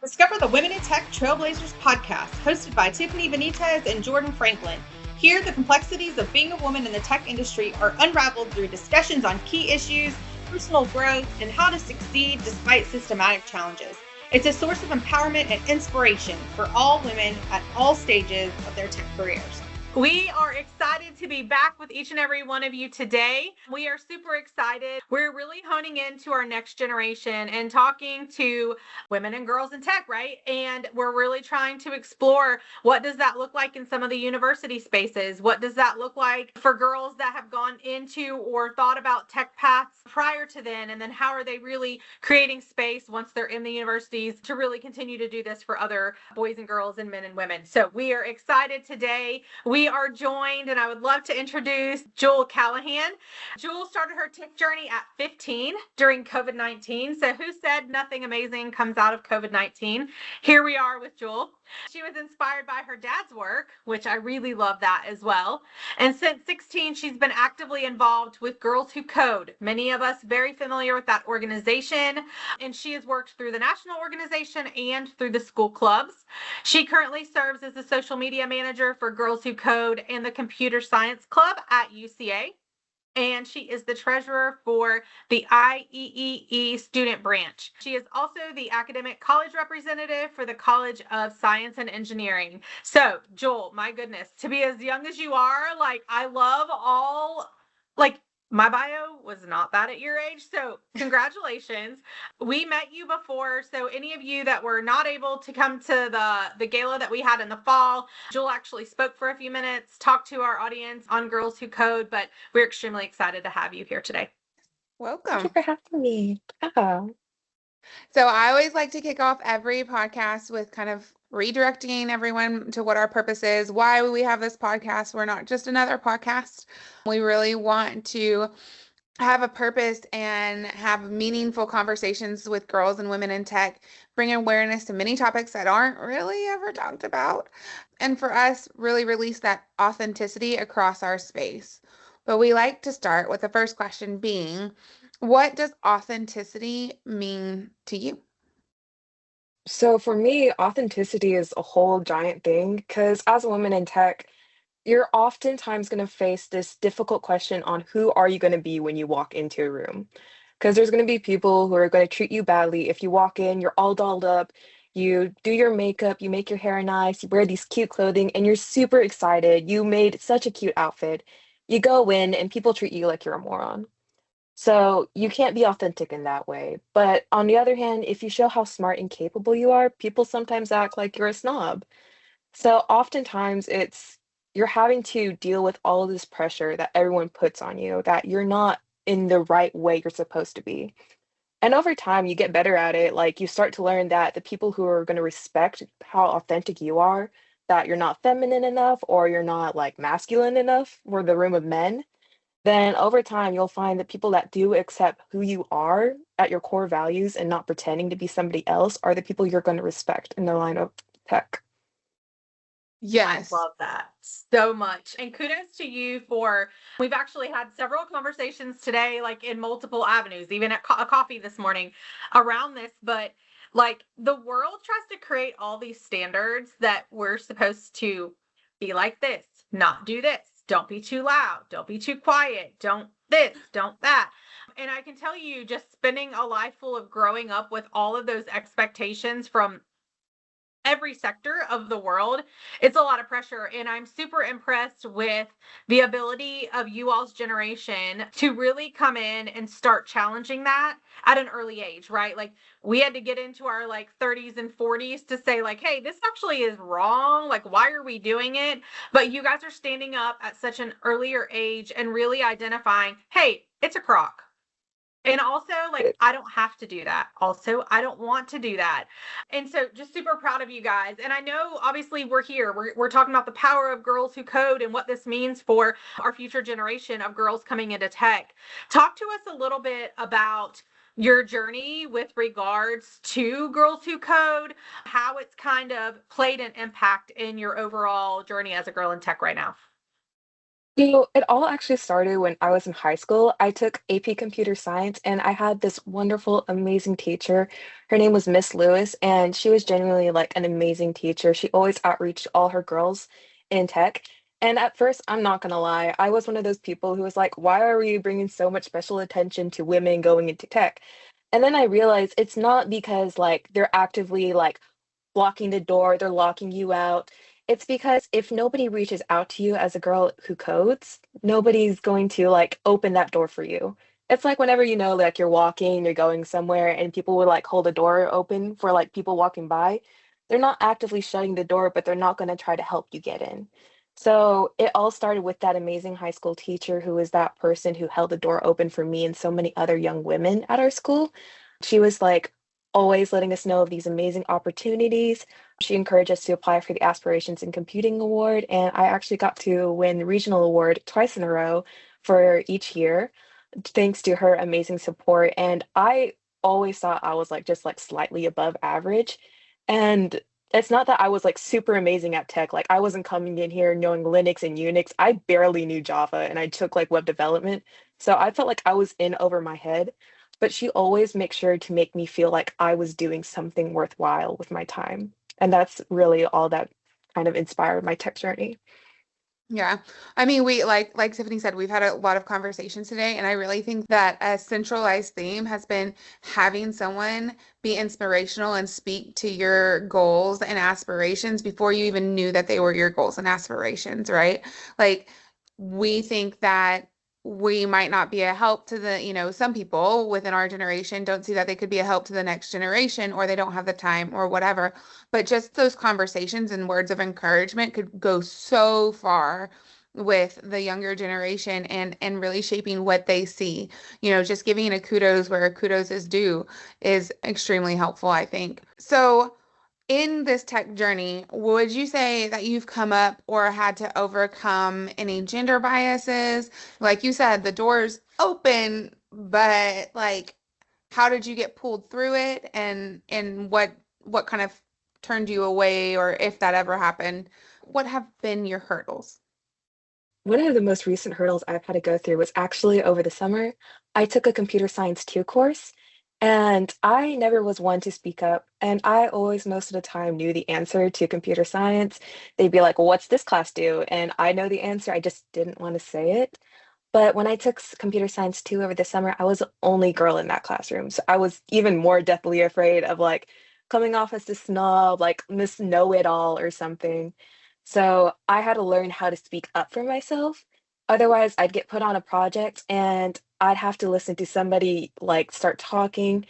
Discover the Women in Tech Trailblazers podcast, hosted by Tiffany, Benitez, and Jordan Franklin. Here, the complexities of being a woman in the tech industry are unraveled through discussions on key issues, personal growth, and how to succeed despite systematic challenges. It's a source of empowerment and inspiration for all women at all stages of their tech careers. We are excited to be back with each and every one of you today. We are super excited. We're really honing into our next generation and talking to women and girls in tech, right? And we're really trying to explore what does that look like in some of the university spaces? What does that look like for girls that have gone into or thought about tech paths prior to then? And then how are they really creating space once they're in the universities to really continue to do this for other boys and girls and men and women? So we are excited today. We are joined, and I would love to introduce Jewell Callahan. Jewell started her tech journey at 15 during COVID-19. So who said nothing amazing comes out of COVID-19? Here we are with Jewell. She was inspired by her dad's work, which I really love that as well. And since 16, she's been actively involved with Girls Who Code. Many of us very familiar with that organization. And she has worked through the national organization and through the school clubs. She currently serves as the social media manager for Girls Who Code and the Computer Science Club at UCA. And she is the treasurer for the IEEE student branch. She is also the academic college representative for the College of Science and Engineering. So, Jewell, my goodness, to be as young as you are, I love my bio was not that at your age. So congratulations. We met you before. So any of you that were not able to come to the gala that we had in the fall, Jewell actually spoke for a few minutes, talked to our audience on Girls Who Code, but we're extremely excited to have you here today. Welcome. Thank you for having me. Yeah. So I always like to kick off every podcast with kind of redirecting everyone to what our purpose is, why we have this podcast. We're not just another podcast. We really want to have a purpose and have meaningful conversations with girls and women in tech, bring awareness to many topics that aren't really ever talked about. And for us, really release that authenticity across our space. But we like to start with the first question being, what does authenticity mean to you? So for me, authenticity is a whole giant thing because as a woman in tech, you're oftentimes going to face this difficult question on who are you going to be when you walk into a room? Because there's going to be people who are going to treat you badly. If you walk in, you're all dolled up, you do your makeup, you make your hair nice, you wear these cute clothing, and you're super excited. You made such a cute outfit. You go in, and people treat you like you're a moron. So you can't be authentic in that way. But on the other hand, if you show how smart and capable you are, people sometimes act like you're a snob. So oftentimes you're having to deal with all of this pressure that everyone puts on you, that you're not in the right way you're supposed to be. And over time, you get better at it. Like you start to learn that the people who are going to respect how authentic you are, that you're not feminine enough or you're not like masculine enough for the room of men, then over time you'll find that people that do accept who you are at your core values and not pretending to be somebody else are the people you're going to respect in the line of tech. Yes. I love that so much. And kudos to you we've actually had several conversations today, in multiple avenues, even at a coffee this morning around this. But the world tries to create all these standards that we're supposed to be like this, not do this, don't be too loud, don't be too quiet, don't this, don't that. And I can tell you, just spending a life full of growing up with all of those expectations from every sector of the world, it's a lot of pressure. And I'm super impressed with the ability of you all's generation to really come in and start challenging that at an early age, right? We had to get into our 30s and 40s to say hey, this actually is wrong. Why are we doing it? But you guys are standing up at such an earlier age and really identifying, hey, it's a crock. And also, I don't have to do that. Also, I don't want to do that. And so just super proud of you guys. And I know, obviously, we're here. We're talking about the power of Girls Who Code and what this means for our future generation of girls coming into tech. Talk to us a little bit about your journey with regards to Girls Who Code, how it's kind of played an impact in your overall journey as a girl in tech right now. So it all actually started when I was in high school. I took AP Computer Science and I had this wonderful, amazing teacher. Her name was Miss Lewis, and she was genuinely like an amazing teacher. She always outreached all her girls in tech. And at first, I'm not gonna lie, I was one of those people who was like, why are we bringing so much special attention to women going into tech? And then I realized it's not because like they're actively like blocking the door, they're locking you out. It's because if nobody reaches out to you as a girl who codes, nobody's going to like open that door for you. It's like whenever you know, like you're walking, you're going somewhere, and people would like hold a door open for like people walking by. They're not actively shutting the door, but they're not going to try to help you get in. So it all started with that amazing high school teacher who was that person who held the door open for me and so many other young women at our school. She was like always letting us know of these amazing opportunities. She encouraged us to apply for the Aspirations in Computing Award, and I actually got to win the regional award twice in a row for each year, thanks to her amazing support. And I always thought I was like just like slightly above average. And it's not that I was like super amazing at tech. Like I wasn't coming in here knowing Linux and Unix. I barely knew Java and I took like web development. So I felt like I was in over my head, but she always makes sure to make me feel like I was doing something worthwhile with my time. And that's really all that kind of inspired my tech journey. Yeah. I mean, we like Tiffany said, we've had a lot of conversations today, and I really think that a centralized theme has been having someone be inspirational and speak to your goals and aspirations before you even knew that they were your goals and aspirations, right? Like we think that we might not be a help to some people within our generation don't see that they could be a help to the next generation, or they don't have the time or whatever. But just those conversations and words of encouragement could go so far with the younger generation and really shaping what they see. Just giving a kudos where a kudos is due is extremely helpful, I think. So in this tech journey, would you say that you've come up or had to overcome any gender biases? Like you said, the door's open, but like how did you get pulled through it, and what kind of turned you away, or if that ever happened, what have been your hurdles? One of the most recent hurdles I've had to go through was actually over the summer. I took a computer science 2 course, and I never was one to speak up. And I always, most of the time, knew the answer to computer science. They'd be like, well, what's this class do? And I know the answer, I just didn't want to say it. But when I took computer science 2 over the summer, I was the only girl in that classroom. So I was even more deathly afraid of like coming off as the snob, like Miss Know It All or something. So I had to learn how to speak up for myself. Otherwise, I'd get put on a project and I'd have to listen to somebody like start talking,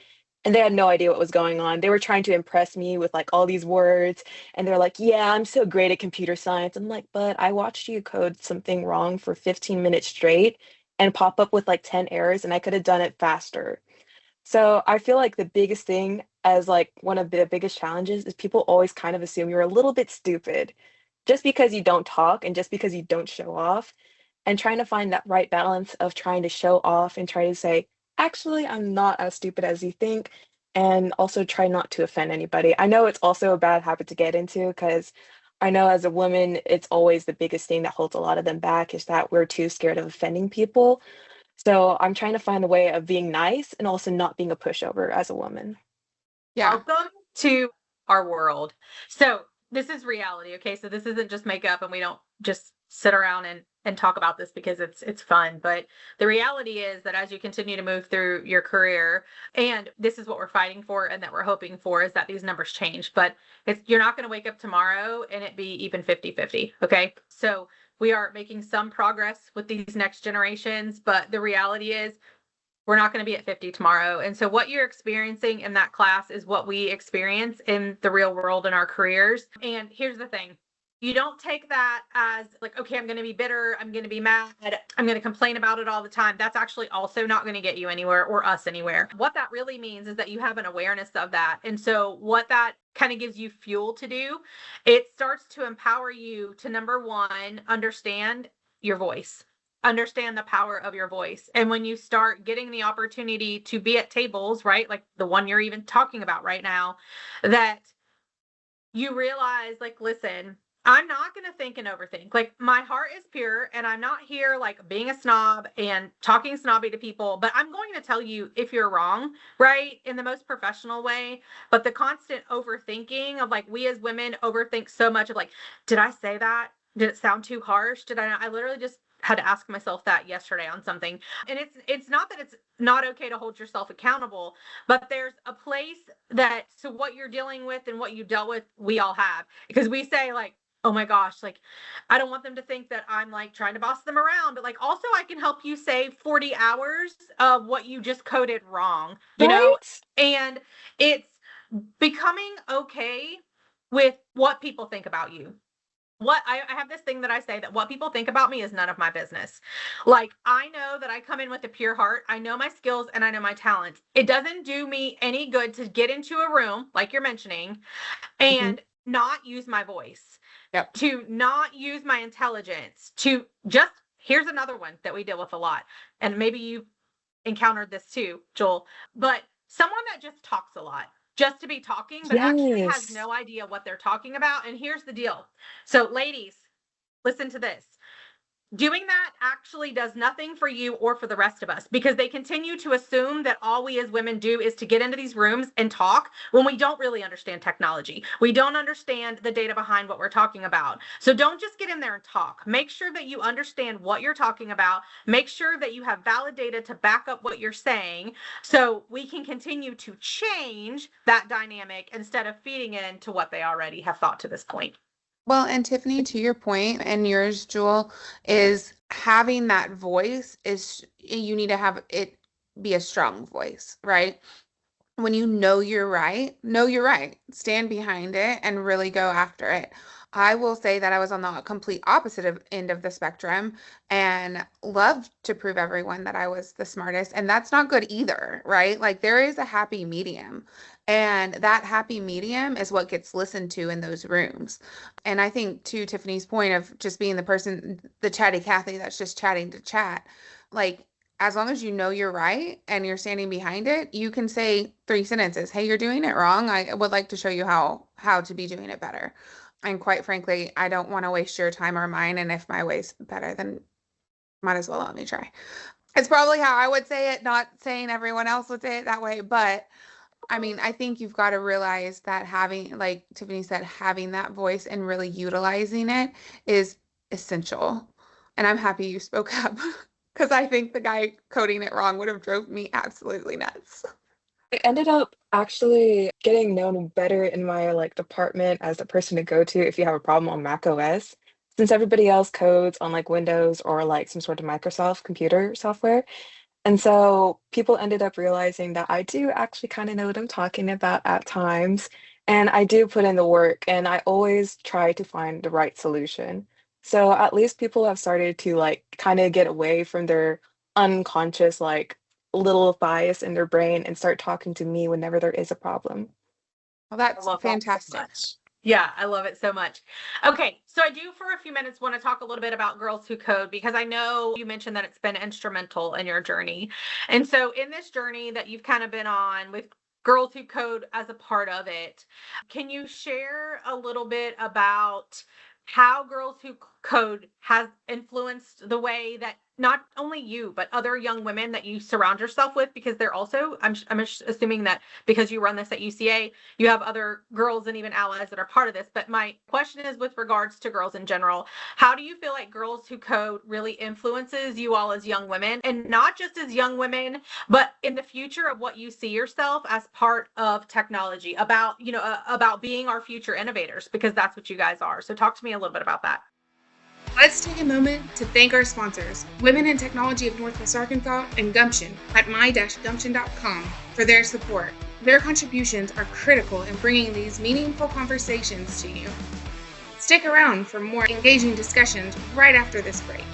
and they had no idea what was going on. They were trying to impress me with like all these words, and they're like, "Yeah, I'm so great at computer science." I'm like, "But I watched you code something wrong for 15 minutes straight and pop up with like 10 errors, and I could have done it faster." So I feel like the biggest thing as like one of the biggest challenges is people always kind of assume you're a little bit stupid just because you don't talk and just because you don't show off, and trying to find that right balance of trying to show off and try to say, actually, I'm not as stupid as you think, and also try not to offend anybody. I know it's also a bad habit to get into because I know as a woman, it's always the biggest thing that holds a lot of them back is that we're too scared of offending people. So I'm trying to find a way of being nice and also not being a pushover as a woman. Yeah. Welcome to our world. So this is reality, okay? So this isn't just makeup, and we don't just sit around and talk about this because it's fun. But the reality is that as you continue to move through your career, and this is what we're fighting for and that we're hoping for, is that these numbers change. But you're not going to wake up tomorrow and it be even 50-50, okay? So we are making some progress with these next generations, but the reality is we're not going to be at 50 tomorrow. And so what you're experiencing in that class is what we experience in the real world in our careers. And here's the thing. You don't take that as like, okay, I'm going to be bitter. I'm going to be mad. I'm going to complain about it all the time. That's actually also not going to get you anywhere or us anywhere. What that really means is that you have an awareness of that. And so what that kind of gives you fuel to do, it starts to empower you to, number one, understand your voice. Understand the power of your voice. And when you start getting the opportunity to be at tables, right, like the one you're even talking about right now, that you realize, like, listen, I'm not going to think and overthink. Like, my heart is pure, and I'm not here like being a snob and talking snobby to people, but I'm going to tell you if you're wrong, right? In the most professional way. But the constant overthinking of, like, we as women overthink so much of, like, did I say that? Did it sound too harsh? Did I literally just had to ask myself that yesterday on something. And it's not that it's not okay to hold yourself accountable, but there's a place that to what you're dealing with and what you dealt with, we all have. Because we say, like, oh my gosh, like, I don't want them to think that I'm like trying to boss them around, but like, also I can help you save 40 hours of what you just coded wrong, you know? Right? And it's becoming okay with what people think about you. What I have this thing that I say that what people think about me is none of my business. Like, I know that I come in with a pure heart. I know my skills and I know my talents. It doesn't do me any good to get into a room, like you're mentioning, Mhm. and not use my voice, Yep. to not use my intelligence, to just, here's another one that we deal with a lot. And maybe you encountered this too, Jewell, but someone that just talks a lot, just to be talking, but actually has Yes. no idea what they're talking about. And here's the deal. So, ladies, listen to this. Doing that actually does nothing for you or for the rest of us, because they continue to assume that all we as women do is to get into these rooms and talk when we don't really understand technology. We don't understand the data behind what we're talking about. So don't just get in there and talk. Make sure that you understand what you're talking about. Make sure that you have valid data to back up what you're saying, so we can continue to change that dynamic instead of feeding into what they already have thought to this point. Well, and Tiffany, to your point, and yours, Jewel, is having that voice is you need to have it be a strong voice, right? When you know you're right, stand behind it and really go after it. I will say that I was on the complete opposite end of the spectrum and loved to prove everyone that I was the smartest. And that's not good either, right? Like, there is a happy medium. And that happy medium is what gets listened to in those rooms. And I think, to Tiffany's point of just being the person, the chatty Cathy that's just chatting to chat, like, as long as you know you're right and you're standing behind it, you can say 3 sentences. Hey, you're doing it wrong. I would like to show you how to be doing it better. And quite frankly, I don't want to waste your time or mine. And if my way's better, then might as well let me try. It's probably how I would say it, not saying everyone else would say it that way. But I mean, I think you've got to realize that having, like Tiffany said, having that voice and really utilizing it is essential. And I'm happy you spoke up because I think the guy coding it wrong would have drove me absolutely nuts. I ended up actually getting known better in my like department as the person to go to if you have a problem on Mac OS, since everybody else codes on like Windows or like some sort of Microsoft computer software. And so people ended up realizing that I do actually kind of know what I'm talking about at times. And I do put in the work and I always try to find the right solution. So at least people have started to like kind of get away from their unconscious, like little bias in their brain and start talking to me whenever there is a problem. Well, I that's love that so fantastic. much. Yeah, I love it so much. Okay, so I do for a few minutes want to talk a little bit about Girls Who Code, because I know you mentioned that it's been instrumental in your journey. And so in this journey that you've kind of been on with Girls Who Code as a part of it, can you share a little bit about how Girls Who Code has influenced the way that not only you, but other young women that you surround yourself with? Because they're also, I'm assuming that because you run this at UCA, you have other girls and even allies that are part of this. But my question is with regards to girls in general. How do you feel like Girls Who Code really influences you all as young women, and not just as young women, but in the future of what you see yourself as part of technology, about, about being our future innovators, because that's what you guys are. So talk to me a little bit about that. Let's take a moment to thank our sponsors, Women in Technology of Northwest Arkansas and Gumption at my-gumption.com, for their support. Their contributions are critical in bringing these meaningful conversations to you. Stick around for more engaging discussions right after this break.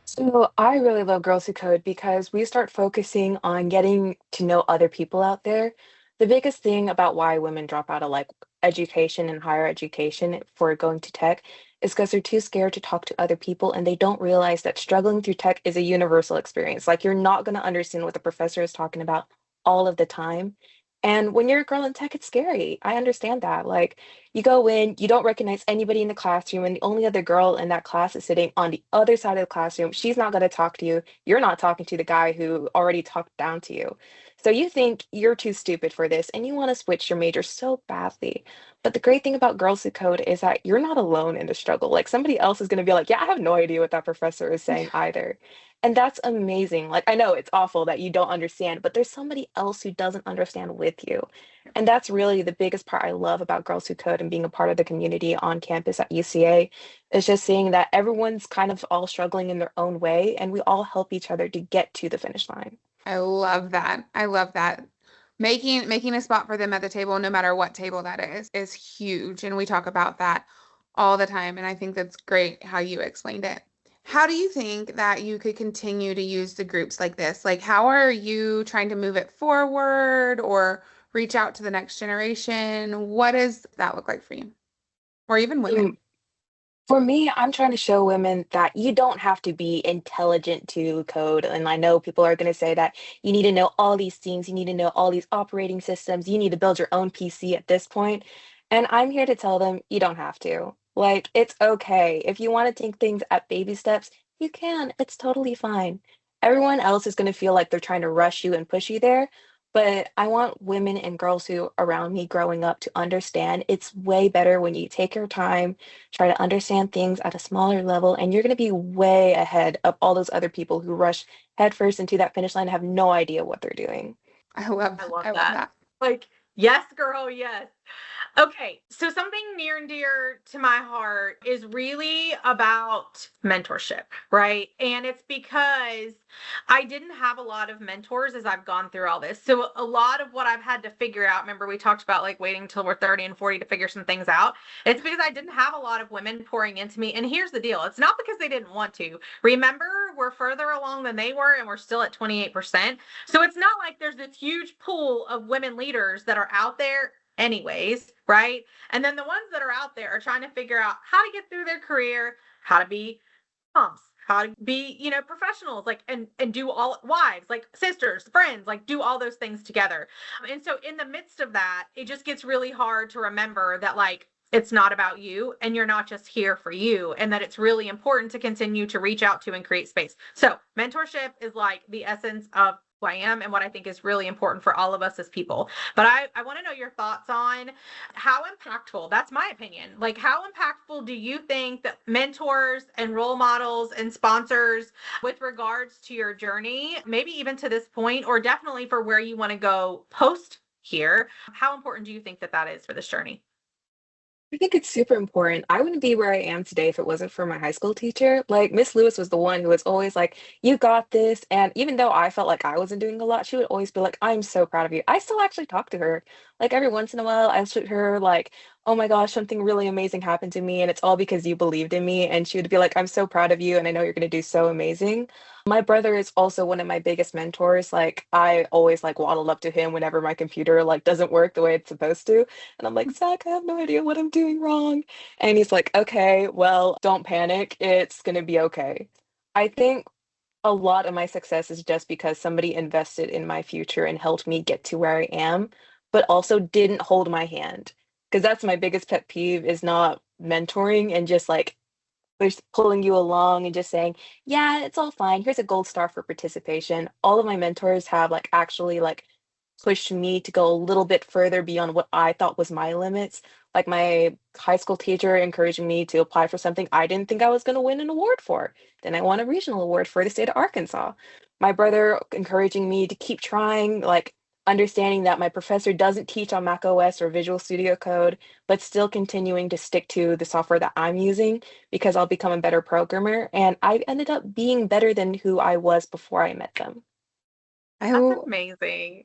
So I really love Girls Who Code because we start focusing on getting to know other people out there. The biggest thing about why women drop out of like education and higher education for going to tech is because they're too scared to talk to other people and they don't realize that struggling through tech is a universal experience. Like, you're not going to understand what the professor is talking about all of the time. And when you're a girl in tech, it's scary. I understand that. Like, you go in, you don't recognize anybody in the classroom, and the only other girl in that class is sitting on the other side of the classroom. She's not going to talk to you. You're not talking to the guy who already talked down to you. So you think you're too stupid for this, and you want to switch your major so badly. But the great thing about Girls Who Code is that you're not alone in the struggle. Like, somebody else is going to be like, yeah, I have no idea what that professor is saying either. And that's amazing. Like, I know it's awful that you don't understand, but there's somebody else who doesn't understand with you. And that's really the biggest part I love about Girls Who Code and being a part of the community on campus at UCA is just seeing that everyone's kind of all struggling in their own way and we all help each other to get to the finish line. I love that. I love that. Making a spot for them at the table, no matter what table that is huge. And we talk about that all the time. And I think that's great how you explained it. How do you think that you could continue to use the groups like this? Like, how are you trying to move it forward or reach out to the next generation? What does that look like for you? Or even women? For me, I'm trying to show women that you don't have to be intelligent to code. And I know people are going to say that you need to know all these things, you need to know all these operating systems, you need to build your own PC at this point. And I'm here to tell them you don't have to. Like, it's okay. If you want to take things at baby steps, you can. It's totally fine. Everyone else is going to feel like they're trying to rush you and push you there. But I want women and girls who around me growing up to understand it's way better when you take your time, try to understand things at a smaller level, and you're going to be way ahead of all those other people who rush headfirst into that finish line and have no idea what they're doing. I love that. Like, yes, girl, yes. Okay, so something near and dear to my heart is really about mentorship, right? And it's because I didn't have a lot of mentors as I've gone through all this. So a lot of what I've had to figure out, remember we talked about like waiting till we're 30 and 40 to figure some things out. It's because I didn't have a lot of women pouring into me. And here's the deal. It's not because they didn't want to. Remember, we're further along than they were and we're still at 28%. So it's not like there's this huge pool of women leaders that are out there anyways, right? And then the ones that are out there are trying to figure out how to get through their career, how to be moms, how to be, professionals, like, and do all wives, like sisters, friends, like do all those things together. And so in the midst of that, it just gets really hard to remember that like, it's not about you and you're not just here for you and that it's really important to continue to reach out to and create space. So mentorship is like the essence of who I am and what I think is really important for all of us as people. But I want to know your thoughts on how impactful, that's my opinion, like how impactful do you think that mentors and role models and sponsors with regards to your journey, maybe even to this point, or definitely for where you want to go post here, how important do you think that is for this journey? I think it's super important. I wouldn't be where I am today if it wasn't for my high school teacher. Like Miss Lewis was the one who was always like, "You got this." And even though I felt like I wasn't doing a lot, she would always be like, "I'm so proud of you." I still actually talk to her. Like every once in a while, I shoot her like, "Oh my gosh, something really amazing happened to me, and it's all because you believed in me." And she would be like, "I'm so proud of you, and I know you're gonna do so amazing." My brother is also one of my biggest mentors. Like I always like waddle up to him whenever my computer like doesn't work the way it's supposed to. And I'm like, "Zach, I have no idea what I'm doing wrong." And he's like, "Okay, well, don't panic. It's going to be okay." I think a lot of my success is just because somebody invested in my future and helped me get to where I am, but also didn't hold my hand. Because that's my biggest pet peeve is not mentoring and just like just pulling you along and just saying, "Yeah, it's all fine. Here's a gold star for participation." All of my mentors have like actually like pushed me to go a little bit further beyond what I thought was my limits. Like my high school teacher encouraging me to apply for something I didn't think I was going to win an award for. Then I won a regional award for the state of Arkansas. My brother encouraging me to keep trying, like understanding that my professor doesn't teach on Mac OS or Visual Studio Code, but still continuing to stick to the software that I'm using because I'll become a better programmer. And I ended up being better than who I was before I met them. I That's amazing.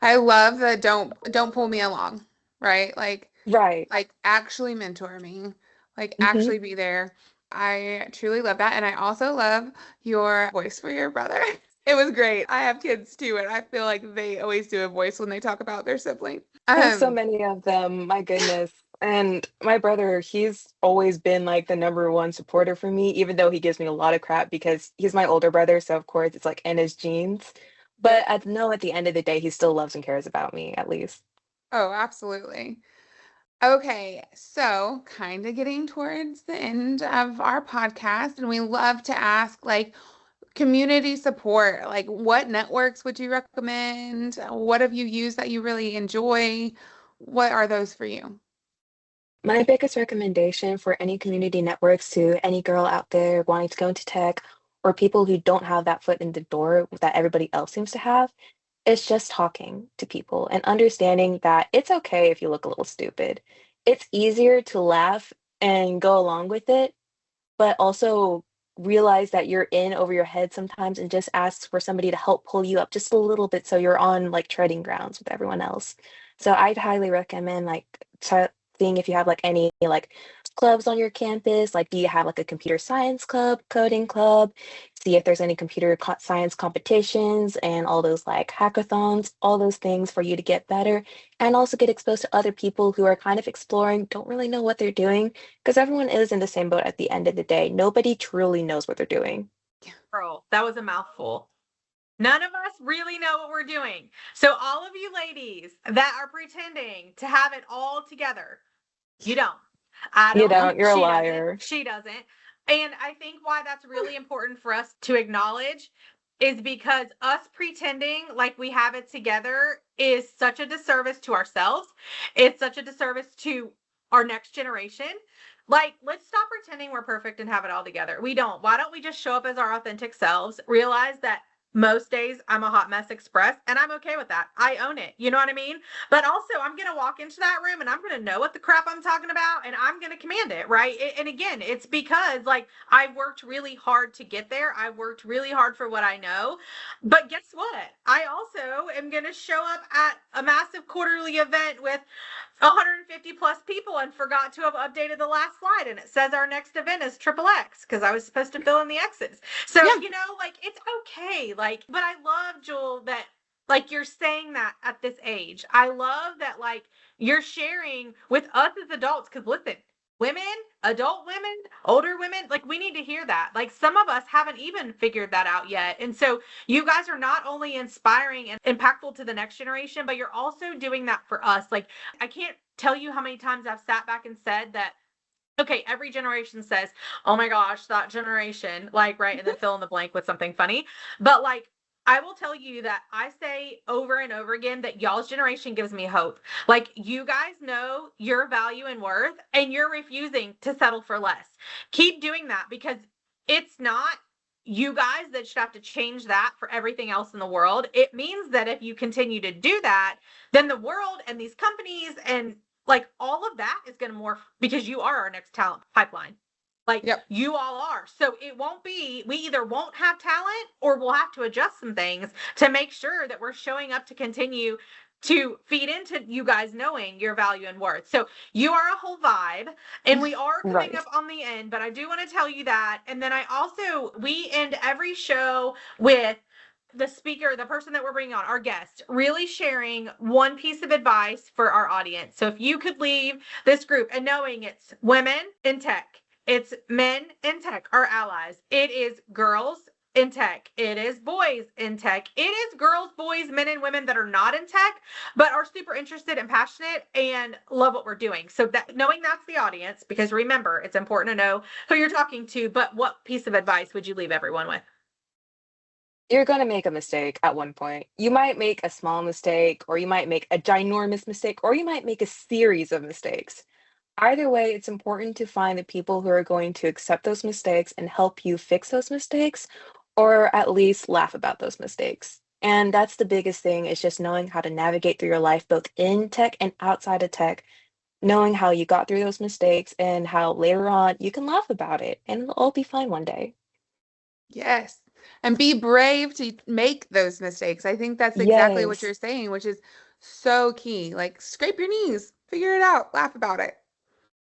I love that don't pull me along, right? Like Right. actually mentor me, like Mhm. actually be there. I truly love that. And I also love your voice for your brother. It was great. I have kids too, and I feel like they always do a voice when they talk about their sibling. I have so many of them, my goodness. And my brother, he's always been like the number one supporter for me, even though he gives me a lot of crap because he's my older brother. So, of course, it's like in his genes. But I know at the end of the day, he still loves and cares about me, at least. Oh, absolutely. Okay, so kind of getting towards the end of our podcast, and we love to ask like community support. Like, what networks would you recommend? What have you used that you really enjoy? What are those for you? My biggest recommendation for any community networks to any girl out there wanting to go into tech or people who don't have that foot in the door that everybody else seems to have is just talking to people and understanding that it's okay if you look a little stupid. It's easier to laugh and go along with it, but also realize that you're in over your head sometimes and just ask for somebody to help pull you up just a little bit so you're on like treading grounds with everyone else. So I'd highly recommend like seeing if you have like any like clubs on your campus. Like, do you have like a computer science club, coding club? See if there's any computer science competitions and all those like hackathons, all those things for you to get better and also get exposed to other people who are kind of exploring, don't really know what they're doing, because everyone is in the same boat at the end of the day. Nobody truly knows what they're doing. Girl, that was a mouthful. None of us really know what we're doing. So all of you ladies that are pretending to have it all together, you don't. I don't. You don't, you're a She liar. doesn't. She doesn't. And I think why that's really important for us to acknowledge is because us pretending like we have it together is such a disservice to ourselves. It's such a disservice to our next generation. Like, let's stop pretending we're perfect and have it all together. We don't. Why don't we just show up as our authentic selves, realize that most days I'm a hot mess express and I'm okay with that. I own it. You know what I mean? But also I'm going to walk into that room and I'm going to know what the crap I'm talking about and I'm going to command it. Right. And again, it's because like I've worked really hard to get there. I've worked really hard for what I know. But guess what? I also am going to show up at a massive quarterly event with 150 plus people and forgot to have updated the last slide. And it says our next event is XXX because I was supposed to fill in the X's. So, you know, like it's okay. Like, but I love, Jewell, that like you're saying that at this age. I love that like you're sharing with us as adults because listen, women, adult women, older women, like we need to hear that. Like some of us haven't even figured that out yet. And so you guys are not only inspiring and impactful to the next generation, but you're also doing that for us. Like I can't tell you how many times I've sat back and said that, okay, every generation says, oh my gosh, that generation, like, right. And then fill in the blank with something funny. But like, I will tell you that I say over and over again that y'all's generation gives me hope. Like you guys know your value and worth and you're refusing to settle for less. Keep doing that because it's not you guys that should have to change that for everything else in the world. It means that if you continue to do that, then the world and these companies and like all of that is going to morph because you are our next talent pipeline. Like you all are. So it won't be, we either won't have talent or we'll have to adjust some things to make sure that we're showing up to continue to feed into you guys knowing your value and worth. So you are a whole vibe and we are coming up on the end, but I do want to tell you that. And then I also, we end every show with the speaker, the person that we're bringing on, our guest, really sharing one piece of advice for our audience. So if you could leave this group and knowing it's women in tech, it's men in tech, our allies. It is girls in tech. It is boys in tech. It is girls, boys, men, and women that are not in tech, but are super interested and passionate and love what we're doing. So that knowing that's the audience, because remember, it's important to know who you're talking to, but what piece of advice would you leave everyone with? You're going to make a mistake at one point. You might make a small mistake, or you might make a ginormous mistake, or you might make a series of mistakes. Either way, it's important to find the people who are going to accept those mistakes and help you fix those mistakes, or at least laugh about those mistakes. And that's the biggest thing, is just knowing how to navigate through your life, both in tech and outside of tech, knowing how you got through those mistakes and how later on you can laugh about it and it'll all be fine one day. Yes. And be brave to make those mistakes. I think that's exactly what you're saying, which is so key. Like, scrape your knees, figure it out, laugh about it.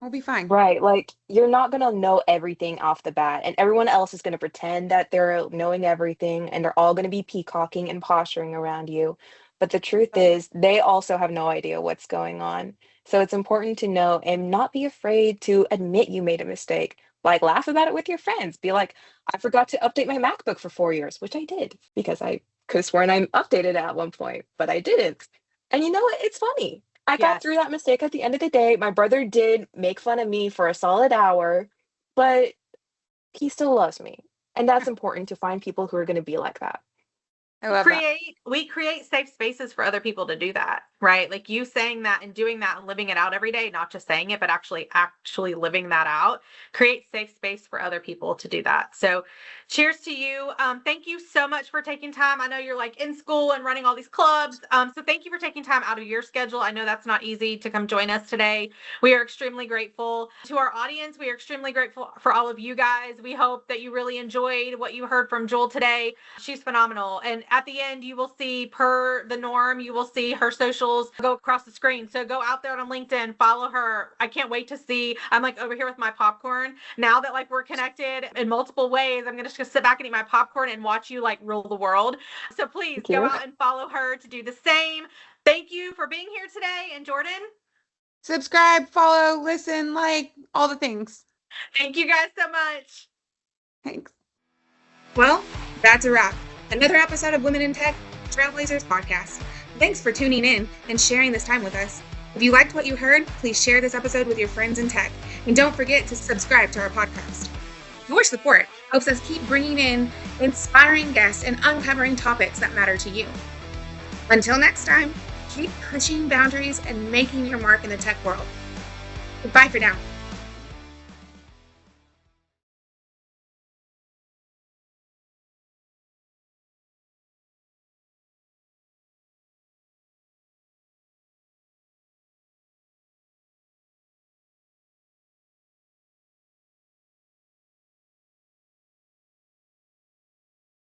We'll be fine. Right. Like, you're not going to know everything off the bat, and everyone else is going to pretend that they're knowing everything, and they're all going to be peacocking and posturing around you. But the truth is, they also have no idea what's going on. So it's important to know and not be afraid to admit you made a mistake. Like, laugh about it with your friends. Be like, I forgot to update my MacBook for 4 years, which I did because I Could have sworn I updated it at one point, but I didn't. And you know what? It's funny. I got Yes. through that mistake at the end of the day. My brother did make fun of me for a solid hour, but he still loves me. And that's important to find people who are going to be like that. I love that. We create safe spaces for other people to do that, right? Like you saying that and doing that and living it out every day, not just saying it, but actually living that out, create safe space for other people to do that. So cheers to you. Thank you so much for taking time. I know you're like in school and running all these clubs. So thank you for taking time out of your schedule. I know that's not easy to come join us today. We are extremely grateful to our audience. We are extremely grateful for all of you guys. We hope that you really enjoyed what you heard from Jewell today. She's phenomenal. And at the end, you will see, per the norm, you will see her socials go across the screen. So go out there on LinkedIn, follow her. I can't wait to see. I'm like over here with my popcorn. Now that like we're connected in multiple ways, I'm gonna just sit back and eat my popcorn and watch you like rule the world. So please go out and follow her to do the same. Thank you for being here today. And Jordan? Subscribe, follow, listen, like, all the things. Thank you guys so much. Thanks. Well, that's a wrap. Another episode of Women in Tech Trailblazers podcast. Thanks for tuning in and sharing this time with us. If you liked what you heard, please share this episode with your friends in tech. And don't forget to subscribe to our podcast. Your support helps us keep bringing in inspiring guests and uncovering topics that matter to you. Until next time, keep pushing boundaries and making your mark in the tech world. Goodbye for now.